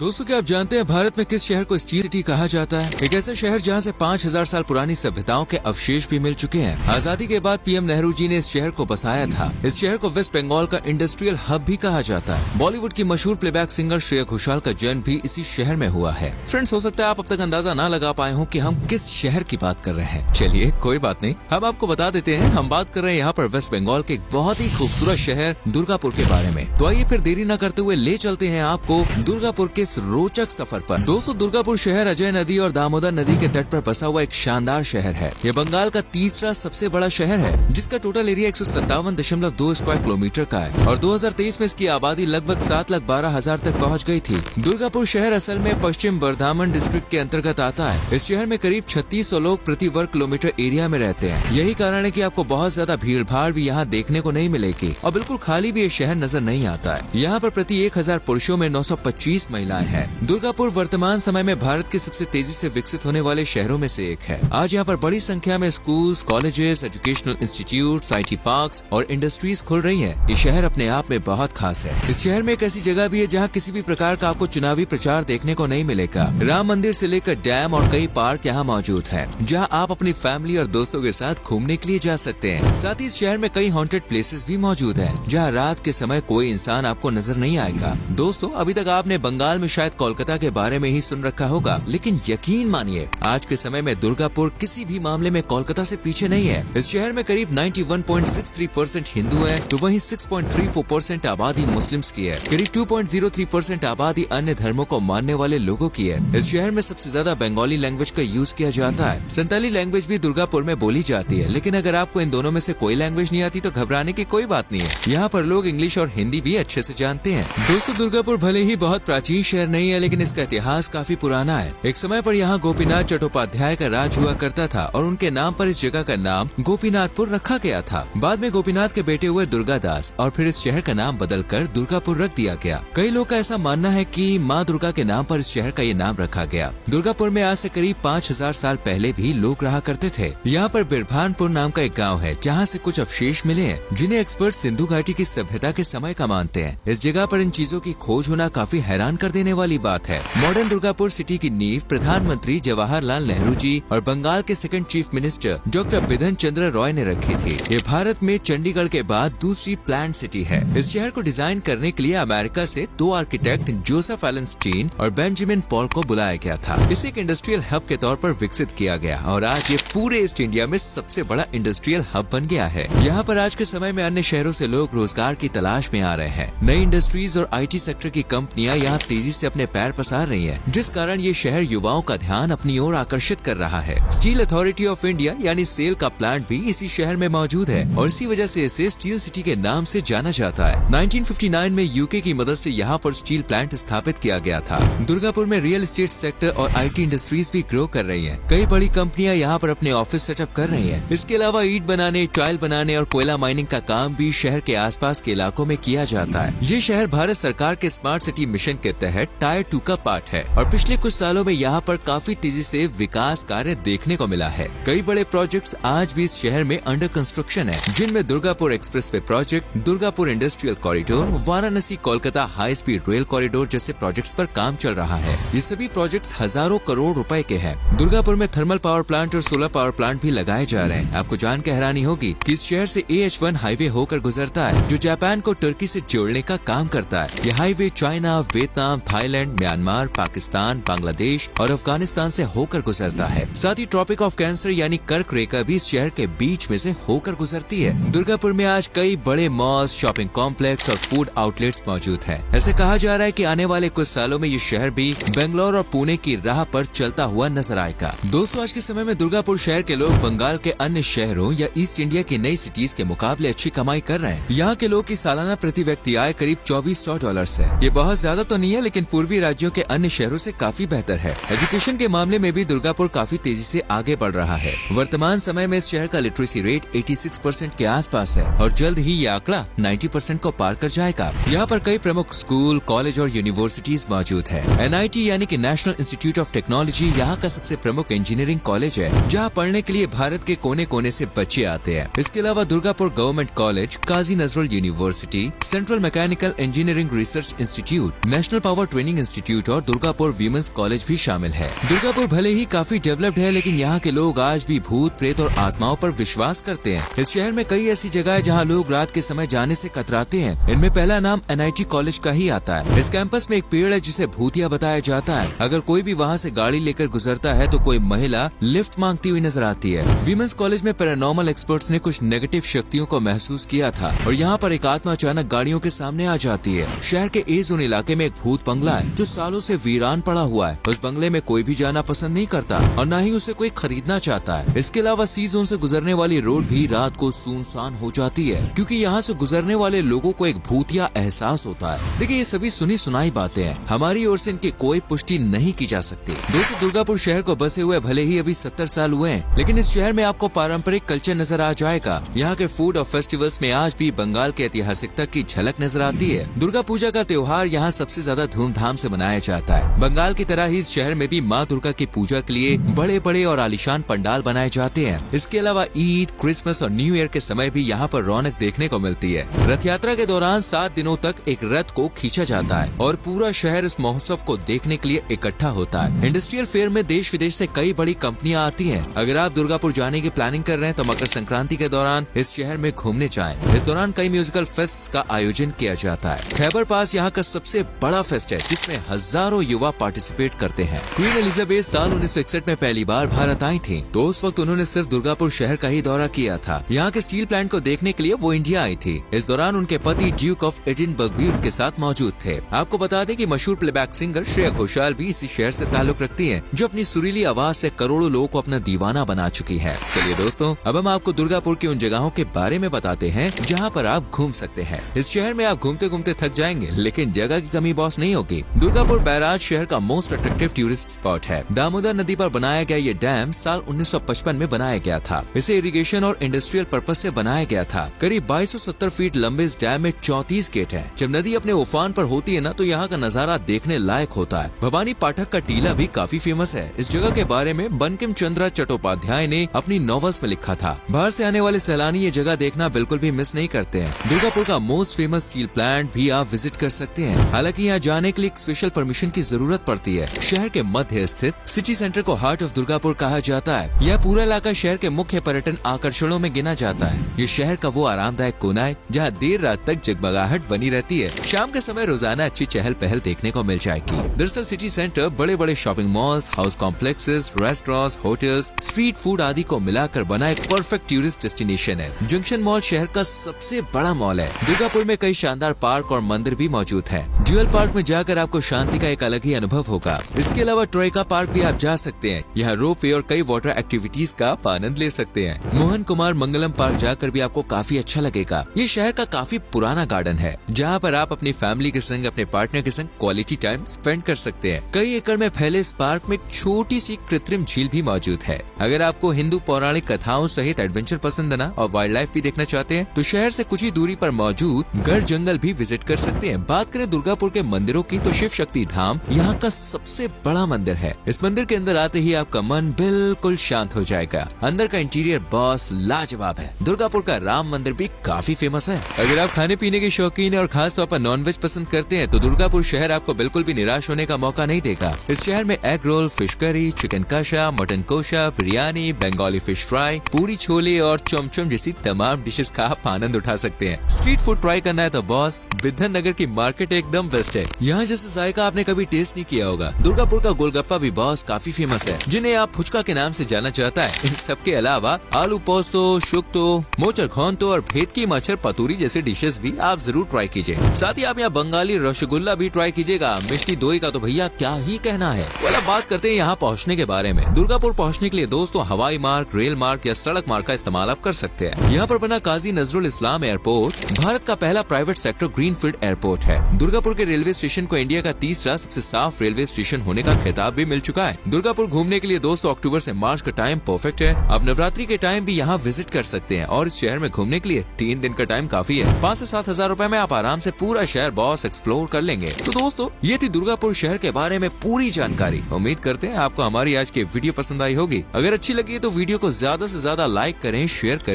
दोस्तों, क्या आप जानते हैं भारत में किस शहर को स्टील सिटी कहा जाता है? एक ऐसा शहर जहां से 5000 साल पुरानी सभ्यताओं के अवशेष भी मिल चुके हैं। आजादी के बाद पीएम नेहरू जी ने इस शहर को बसाया था। इस शहर को वेस्ट बंगाल का इंडस्ट्रियल हब भी कहा जाता है। बॉलीवुड की मशहूर प्लेबैक सिंगर श्रेया घोषाल का जन्म भी इसी शहर में हुआ है। फ्रेंड्स, हो सकता है आप अब तक अंदाजा ना लगा पाए हो कि हम किस शहर की बात कर रहे हैं। चलिए, कोई बात नहीं, हम आपको बता देते हैं। हम बात कर रहे हैं यहाँ पर वेस्ट बंगाल के एक बहुत ही खूबसूरत शहर दुर्गापुर के बारे में। तो आइए फिर देरी न करते हुए ले चलते हैं आपको दुर्गापुर के इस रोचक सफर पर। दोस्तों, दुर्गापुर शहर अजय नदी और दामोदर नदी के तट पर बसा हुआ एक शानदार शहर है। यह बंगाल का तीसरा सबसे बड़ा शहर है, जिसका टोटल एरिया 157.2 स्क्वायर किलोमीटर का है और 2023 में इसकी आबादी लगभग 7,12,000 तक पहुंच गई थी। दुर्गापुर शहर असल में पश्चिम बर्धामन डिस्ट्रिक्ट के अंतर्गत आता है। इस शहर में करीब 3600 लोग प्रति वर्ग किलोमीटर एरिया में रहते हैं। यही कारण है कि आपको बहुत ज्यादा भीड़ भाड़ भी यहाँ देखने को नहीं मिलेगी और बिल्कुल खाली भी ये शहर नजर नहीं आता है। यहाँ पर प्रति 1000 पुरुषों में 925 महिलाएं हैं। दुर्गापुर वर्तमान समय में भारत के सबसे तेजी से विकसित होने वाले शहरों में से एक है। आज यहाँ पर बड़ी संख्या में schools, colleges, educational institutes, IT parks और इंडस्ट्रीज खुल रही हैं। ये शहर अपने आप में बहुत खास है। इस शहर में एक ऐसी जगह भी है जहाँ किसी भी प्रकार का आपको चुनावी प्रचार देखने को नहीं मिलेगा। राम मंदिर से लेकर डैम और कई पार्क यहाँ मौजूद है, जहाँ आप अपनी फैमिली और दोस्तों के साथ घूमने के लिए जा सकते हैं। साथ ही इस शहर में कई हॉन्टेड प्लेसेस भी मौजूद है, जहाँ रात के समय कोई इंसान आपको नजर नहीं आएगा। दोस्तों, अभी तक आपने बंगाल में शायद कोलकाता के बारे में ही सुन रखा होगा, लेकिन यकीन मानिए आज के समय में दुर्गापुर किसी भी मामले में कोलकाता से पीछे नहीं है। इस शहर में करीब 91.63% हिंदू है, तो वहीं 6.34% आबादी मुस्लिम्स की है। करीब 2.03% आबादी अन्य धर्मों को मानने वाले लोगों की है। इस शहर में सबसे ज्यादा बंगाली लैंग्वेज का यूज किया जाता है। संताली लैंग्वेज भी दुर्गापुर में बोली जाती है, लेकिन अगर आपको इन दोनों में से कोई लैंग्वेज नहीं आती तो घबराने की कोई बात नहीं है। यहाँ पर लोग इंग्लिश और हिंदी भी अच्छे से जानते हैं। दोस्तों, दुर्गापुर भले ही बहुत प्राचीन शहर नहीं है, लेकिन इसका इतिहास काफी पुराना है। एक समय पर यहाँ गोपीनाथ चट्टोपाध्याय का राज हुआ करता था और उनके नाम पर इस जगह का नाम गोपीनाथपुर रखा गया था। बाद में गोपीनाथ के बेटे हुए दुर्गादास और फिर इस शहर का नाम बदलकर दुर्गापुर रख दिया गया। कई लोग का ऐसा मानना है कि माँ दुर्गा के नाम पर इस शहर का ये नाम रखा गया। दुर्गापुर में आज से करीब 5000 साल पहले भी लोग रहा करते थे। यहाँ पर बिरभानपुर नाम का एक गाँव है, जहाँ से कुछ अवशेष मिले हैं, जिन्हें एक्सपर्ट सिंधु घाटी की सभ्यता के समय का मानते हैं। इस जगह पर इन चीजों की खोज होना काफी हैरान कर देने वाली बात है। मॉडर्न दुर्गापुर सिटी की नींव प्रधानमंत्री जवाहरलाल नेहरू जी और बंगाल के सेकंड चीफ मिनिस्टर डॉक्टर बिधन चंद्र रॉय ने रखी थी। ये भारत में चंडीगढ़ के बाद दूसरी प्लान्ड सिटी है। इस शहर को डिजाइन करने के लिए अमेरिका से 2 आर्किटेक्ट जोसेफ एलन स्टीन और बेंजामिन पॉल को बुलाया गया था। इसे एक इंडस्ट्रियल हब के तौर पर विकसित किया गया और आज ये पूरे ईस्ट इंडिया में सबसे बड़ा इंडस्ट्रियल हब बन गया है। यहाँ पर आज के समय में अन्य शहरों से लोग रोजगार की तलाश में आ रहे हैं। नई इंडस्ट्रीज और IT सेक्टर की कंपनियां यहाँ तेजी से अपने पैर पसार रही है, जिस कारण ये शहर युवाओं का ध्यान अपनी ओर आकर्षित कर रहा है। स्टील अथॉरिटी ऑफ इंडिया यानी सेल का प्लांट भी इसी शहर में मौजूद है और इसी वजह से इसे स्टील सिटी के नाम से जाना जाता है। 1959 में यूके की मदद से यहाँ पर स्टील प्लांट स्थापित किया गया था। दुर्गापुर में रियल एस्टेट सेक्टर और IT इंडस्ट्रीज भी ग्रो कर रही है। कई बड़ी कंपनियां यहाँ पर अपने ऑफिस सेटअप कर रही है। इसके अलावा ईंट बनाने, टाइल बनाने और कोयला माइनिंग का काम भी शहर के आसपास के इलाकों में किया जाता है। ये शहर भारत सरकार के स्मार्ट सिटी मिशन के तहत टायर 2 का पार्ट है और पिछले कुछ सालों में यहाँ पर काफी तेजी से विकास कार्य देखने को मिला है। कई बड़े प्रोजेक्ट्स आज भी इस शहर में अंडर कंस्ट्रक्शन है, जिनमें Durgapur expressway project, Durgapur industrial corridor, Varanasi Kolkata high speed rail corridor जैसे प्रोजेक्ट्स पर काम चल रहा है। ये सभी प्रोजेक्ट्स हजारों करोड़ रुपए के हैं। दुर्गापुर में थर्मल पावर प्लांट और सोलर पावर प्लांट भी लगाए जा रहे हैं। आपको जान के हैरानी होगी कि इस शहर से AH1 हाईवे होकर गुजरता है, जो जापान को तुर्की से जोड़ने का काम करता है। यह highway China, Vietnam, Thailand, Myanmar, Pakistan, Bangladesh और अफगानिस्तान से होकर गुजरता है। साथ ही ट्रॉपिक ऑफ कैंसर यानी कर्क रेखा भी इस शहर के बीच में से होकर गुजरती है। दुर्गापुर में आज कई बड़े मॉल्स, शॉपिंग कॉम्प्लेक्स और फूड आउटलेट्स मौजूद हैं। ऐसे कहा जा रहा है कि आने वाले कुछ सालों में ये शहर भी बेंगलोर और पुणे की राह पर चलता हुआ नजर आएगा। दोस्तों, आज के समय में दुर्गापुर शहर के लोग बंगाल के अन्य शहरों या ईस्ट इंडिया की नई सिटीज के मुकाबले अच्छी कमाई कर रहे हैं। यहाँ के लोग की सालाना प्रति व्यक्ति आय करीब $2400 है। ये बहुत ज्यादा तो नहीं है, लेकिन पूर्वी राज्यों के अन्य शहरों से काफी बेहतर है। एजुकेशन के मामले में भी दुर्गापुर काफी तेजी से आगे बढ़ रहा है। वर्तमान समय में इस शहर का लिटरेसी रेट 86% के आसपास है और जल्द ही ये आंकड़ा 90% को पार कर जाएगा। यहाँ पर कई प्रमुख स्कूल, कॉलेज और यूनिवर्सिटीज मौजूद है। NIT यानी कि नेशनल इंस्टीट्यूट ऑफ टेक्नोलॉजी यहाँ का सबसे प्रमुख इंजीनियरिंग कॉलेज है, जहाँ पढ़ने के लिए भारत के कोने कोने से बच्चे आते हैं। इसके अलावा Durgapur government college, Kazi Nazrul university, central mechanical engineering research institute, national power training institute और दुर्गापुर वीमेंस कॉलेज भी शामिल है। दुर्गापुर भले ही काफी डेवलप्ड है, लेकिन यहाँ के लोग आज भी भूत प्रेत और आत्माओं पर विश्वास करते हैं। इस शहर में कई ऐसी जगह है जहाँ लोग रात के समय जाने से कतराते हैं। इनमें पहला नाम NIT कॉलेज का ही आता है। इस कैंपस में एक पेड़ है जिसे भूतिया बताया जाता है। अगर कोई भी वहाँ से गाड़ी लेकर गुजरता है तो कोई महिला लिफ्ट मांगती हुई नजर आती है। वीमेंस कॉलेज में पैरानॉर्मल एक्सपर्ट्स ने कुछ नेगेटिव शक्तियों को महसूस किया था और यहाँ पर एक आत्मा अचानक गाड़ियों के सामने आ जाती है। शहर के ए जोन इलाके में एक भूत बंगला है जो सालों से वीरान पड़ा हुआ है। उस बंगले में कोई भी जाना पसंद नहीं करता और न ही उसे कोई खरीदना चाहता है। इसके अलावा सी जोन से गुजरने वाली रोड भी रात को सुनसान हो जाती है क्योंकि यहाँ से गुजरने वाले लोगों को एक भूतिया एहसास होता है। देखिए, ये सभी सुनी सुनाई बातें हैं, हमारी ओर से इनकी कोई पुष्टि नहीं की जा सकती। दोस्तों, दुर्गापुर शहर को बसे हुए भले ही अभी 70 साल हुए हैं, लेकिन इस शहर में आपको पारंपरिक कल्चर नजर आ जाएगा। यहाँ के फूड और फेस्टिवल्स में आज भी बंगाल के ऐतिहासिकता की झलक नजर आती है। दुर्गा पूजा का त्योहार यहाँ सबसे ज्यादा धूमधाम से मनाया जाता है। बंगाल की तरह ही इस शहर में भी माँ दुर्गा की पूजा के लिए बड़े बड़े और आलीशान पंडाल बनाए जाते हैं। इसके अलावा ईद, क्रिसमस और न्यू ईयर के समय भी यहाँ पर रौनक देखने को मिलती है। रथ यात्रा के दौरान 7 दिनों तक एक रथ को खींचा जाता है और पूरा शहर इस महोत्सव को देखने के लिए इकट्ठा होता है। इंडस्ट्रियल फेयर में देश विदेश से कई बड़ी कंपनियां आती हैं। अगर आप दुर्गापुर जाने की प्लानिंग कर रहे हैं तो मकर संक्रांति के दौरान इस शहर में घूमने जाएं। इस दौरान कई म्यूजिकल फेस्ट्स का आयोजन किया जाता है। खैबर पास यहाँ का सबसे बड़ा फेस्ट है जिसमें हजारों युवा पार्टिसिपेट करते हैं। क्वीन एलिजाबेथ साल 1961 में पहली बार भारत आई थी तो उस वक्त उन्होंने सिर्फ दुर्गापुर शहर का ही दौरा किया था। यहाँ के स्टील प्लांट को देखने के लिए वो इंडिया आई थी। इस दौरान उनके पति ड्यूक ऑफ एडिनबर्ग भी उनके साथ मौजूद थे। आपको बता दें कि मशहूर प्लेबैक सिंगर श्रेया घोषाल भी इसी शहर से ताल्लुक रखती है, जो अपनी सुरीली आवाज से करोड़ों लोगों को अपना दीवाना बना चुकी है। चलिए दोस्तों, अब हम आपको दुर्गापुर की उन जगहों के बारे में बताते हैं जहाँ पर आप घूम सकते हैं। इस शहर में आप घूमते घूमते थक जाएंगे, लेकिन जगह की कमी बॉस नहीं होगी। दुर्गापुर बैराज शहर का मोस्ट अट्रैक्टिव टूरिस्ट स्पॉट है। दामोदर नदी पर बनाया गया ये डैम साल 1955 में बनाया गया था। इसे इरिगेशन और इंडस्ट्रियल पर्पज से बनाया गया था। करीब 2270 फीट लंबे इस डैम में 34 गेट हैं। जब नदी अपने उफान पर होती है ना, तो यहाँ का नजारा देखने लायक होता है। भवानी पाठक का टीला भी काफी फेमस है। इस जगह के बारे में बंकिम चंद्र चट्टोपाध्याय ने अपनी नॉवेल्स में लिखा था। बाहर से आने वाले सैलानी ये जगह देखना बिल्कुल भी मिस नहीं करते हैं। दुर्गापुर का मोस्ट फेमस स्टील प्लांट भी आप विजिट कर सकते हैं। हालांकि यहाँ जाने के लिए एक स्पेशल परमिशन की जरूरत पड़ती है। शहर के मध्य स्थित सिटी सेंटर को हार्ट ऑफ दुर्गापुर कहा जाता है। यह पूरा इलाका शहर के मुख्य पर्यटन आकर्षणों में गिना जाता है। ये शहर का वो आरामदायक कोना है जहाँ देर रात तक जगमगाहट बनी रहती है। शाम के समय रोजाना अच्छी चहल पहल देखने को मिल जाएगी। दरअसल सिटी सेंटर बड़े बड़े shopping malls, house complexes, restaurants, hotels, street food आदि को मिलाकर बना एक परफेक्ट टूरिस्ट डेस्टिनेशन है। जंक्शन मॉल शहर का सबसे बड़ा मॉल है। दुर्गापुर में कई शानदार पार्क और मंदिर भी मौजूद है। ड्यूअल पार्क में जाकर आपको शांति का एक अलग ही अनुभव होगा। इसके अलावा ट्रोइका पार्क भी आप जा सकते हैं। यहाँ रोप वे और कई वाटर एक्टिविटीज का आप आनंद ले सकते हैं। मोहन कुमार मंगलम पार्क जाकर भी आपको काफी अच्छा लगेगा। ये शहर का काफी पुराना गार्डन है जहाँ पर आप अपनी फैमिली के संग, अपने पार्टनर के संग क्वालिटी टाइम स्पेंड कर सकते हैं। कई एकड़ में फैले इस पार्क में एक छोटी सी कृत्रिम झील भी मौजूद है। अगर आपको हिंदू पौराणिक कथाओं सहित एडवेंचर पसंद है ना और वाइल्ड लाइफ भी देखना चाहते हैं तो शहर से कुछ ही दूरी पर मौजूद गढ़ जंगल भी विजिट कर सकते हैं। बात करें दुर्गापुर के मंदिरों की तो शिव शक्ति धाम यहाँ का सबसे बड़ा मंदिर है। इस मंदिर के अंदर आते ही आपका मन बिल्कुल शांत हो जाएगा। अंदर का इंटीरियर बॉस लाजवाब है। दुर्गापुर का राम मंदिर भी काफी फेमस है। अगर आप खाने पीने के शौकीन है और खास तौर पर नॉनवेज पसंद करते हैं तो दुर्गापुर शहर आपको बिल्कुल भी निराश होने का मौका नहीं देगा। इस शहर में egg roll, fish curry, chicken kosha, mutton kosha, biryani, Bengali fish fry, पूरी छोले और चमचम जैसी तमाम डिशेस का आप आनंद उठा सकते हैं। स्ट्रीट फूड ट्राई करना है तो बॉस विद्यान नगर की मार्केट एकदम बेस्ट है। यहाँ जैसे जायका आपने कभी टेस्ट नहीं किया होगा। दुर्गापुर का गोलगप्पा भी बॉस काफी फेमस है, जिन्हें आप फुचका के नाम से जाना चाहता है। इस सब के अलावा आलू पोस्तो, शुक्तो, मोचर घोंतो और भेदकी मच्छर पतूरी जैसे डिशेस भी आप जरूर ट्राई कीजिए। साथ ही आप यहाँ बंगाली रसगुल्ला भी ट्राई कीजिएगा। मिष्टी दोई का तो भैया क्या ही कहना है। वाला बात करते हैं यहाँ पहुँचने के बारे में। दुर्गापुर पहुँचने के लिए दोस्तों हवाई मार्ग, रेल मार्ग या सड़क मार्ग का इस्तेमाल आप कर सकते हैं। यहाँ पर बना काजी नजरुल इस्लाम एयरपोर्ट भारत का पहला प्राइवेट सेक्टर ग्रीनफील्ड एयरपोर्ट है। दुर्गापुर के रेलवे स्टेशन को इंडिया का तीसरा सबसे साफ रेलवे स्टेशन होने का खिताब भी मिल चुका है। दुर्गापुर घूमने के लिए दोस्तों अक्टूबर से मार्च का टाइम परफेक्ट है। आप नवरात्रि के टाइम भी यहाँ विजिट कर सकते हैं और इस शहर में घूमने के लिए 3 दिन का टाइम काफी है। 5 से 7 हजार रुपए में आप आराम से पूरा शहर बॉस एक्सप्लोर कर लेंगे। तो दोस्तों ये थी दुर्गापुर शहर के बारे में पूरी जानकारी। उम्मीद करते हैं आपको हमारी आज की वीडियो पसंद आई होगी। अगर अच्छी लगी तो वीडियो को ज्यादा से ज्यादा लाइक करें, शेयर करें